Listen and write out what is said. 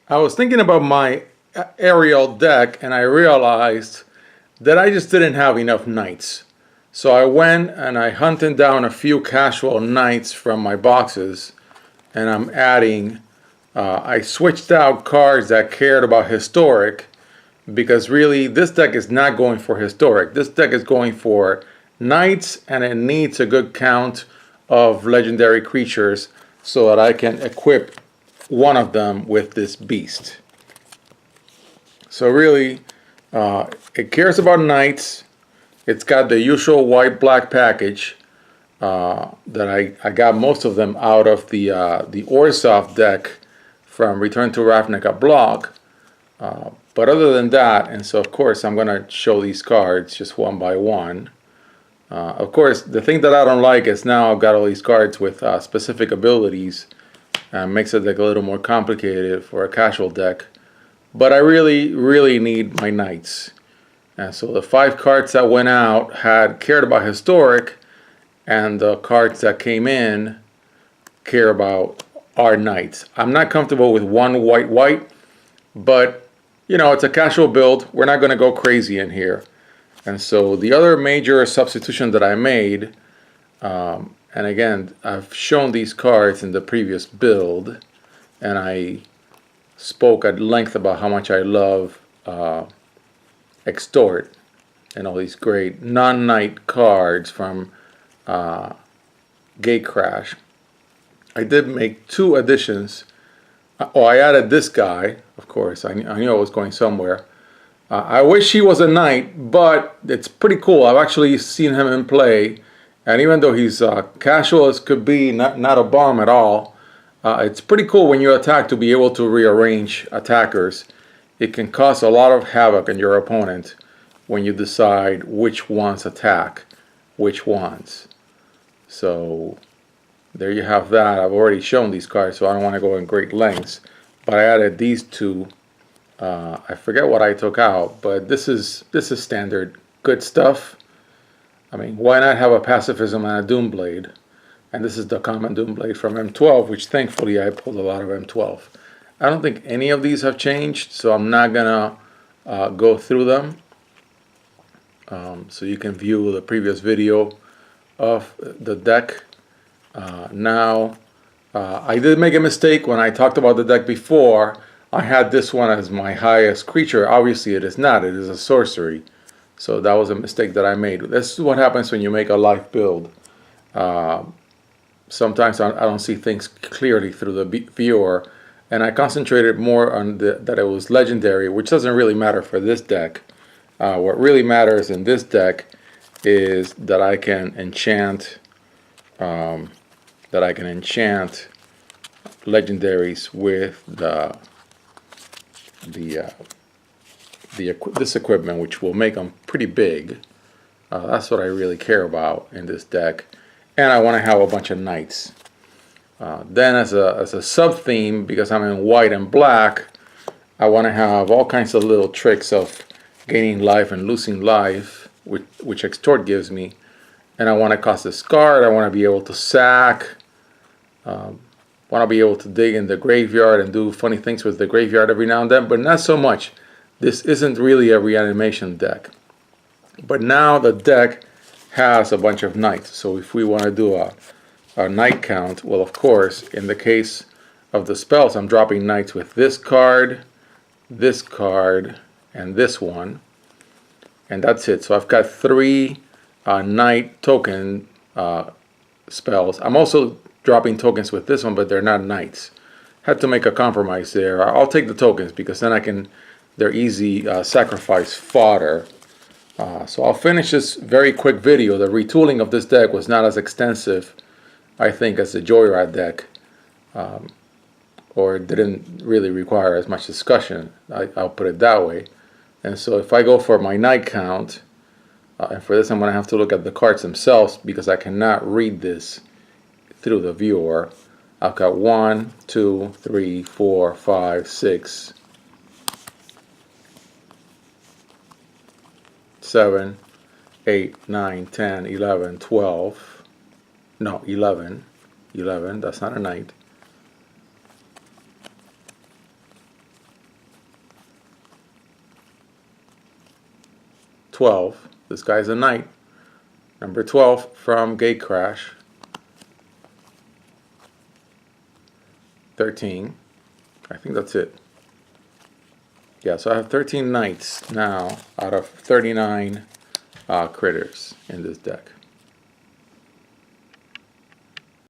I was thinking about my Aryel deck and I realized that I just didn't have enough knights. So I went and I hunted down a few casual knights from my boxes and I'm adding, I switched out cards that cared about historic because really this deck is not going for historic. This deck is going for knights and it needs a good count of legendary creatures so that I can equip one of them with this beast. So really, it cares about knights. It's got the usual white-black package that I got most of them out of the Orzhov deck from Return to Ravnica blog. But other than that, and so of course I'm going to show these cards just one by one. Of course, the thing that I don't like is now I've got all these cards with specific abilities. Makes the deck a little more complicated for a casual deck. But I really need my knights. And so the 5 cards that went out had cared about historic, and the cards that came in care about our knights. I'm not comfortable with one white, but you know, it's a casual build. We're not going to go crazy in here. And so the other major substitution that I made, and again, I've shown these cards in the previous build, and I spoke at length about how much I love Extort and all these great non-knight cards from Gatecrash. I did make 2 additions. Oh, I added this guy, of course. I knew I was going somewhere. I wish he was a knight, but it's pretty cool. I've actually seen him in play, and even though he's casual as could be, not a bomb at all, it's pretty cool when you attack to be able to rearrange attackers. It can cause a lot of havoc in your opponent when you decide which ones attack which ones. So there you have that. I've already shown these cards, so I don't want to go in great lengths. But I added these 2. I forget what I took out, but this is standard good stuff. I mean, why not have a Pacifism and a Doomblade? And this is the common Doomblade from M12, which thankfully I pulled a lot of M12. I don't think any of these have changed, so I'm not gonna go through them. So you can view the previous video of the deck. Now, I did make a mistake when I talked about the deck before. I had this one as my highest creature. Obviously it is not, it is a sorcery. So that was a mistake that I made. This is what happens when you make a live build. Sometimes I don't see things clearly through the viewer, and I concentrated more on that it was legendary, which doesn't really matter for this deck. What really matters in this deck is that I can enchant legendaries with this equipment, which will make them pretty big. That's what I really care about in this deck, and I want to have a bunch of knights. Then as a sub theme, because I'm in white and black, I want to have all kinds of little tricks of gaining life and losing life, which Extort gives me. And I want to cast discard. I want to be able to sack. Want to be able to dig in the graveyard and do funny things with the graveyard every now and then, but not so much. This isn't really a reanimation deck. But now the deck has a bunch of knights. So if we want to do a knight count, well, of course, in the case of the spells, I'm dropping knights with this card, and this one. And that's it. So I've got 3 knight token spells. I'm also dropping tokens with this one, but they're not knights. Had to make a compromise there. I'll take the tokens because then they're easy sacrifice fodder. So I'll finish this very quick video. The retooling of this deck was not as extensive, I think, as the Joyride deck, or it didn't really require as much discussion. I'll put it that way. And so if I go for my knight count, and for this I'm going to have to look at the cards themselves because I cannot read this through the viewer. I've got 1, 2, 3, 4, 5, 6, 7, 8, 9, 10, 11, 12. No, 11. 11, that's not a knight. 12. This guy's a knight. Number 12 from Gatecrash. 13. I think that's it. Yeah, so I have 13 knights now out of 39 critters in this deck.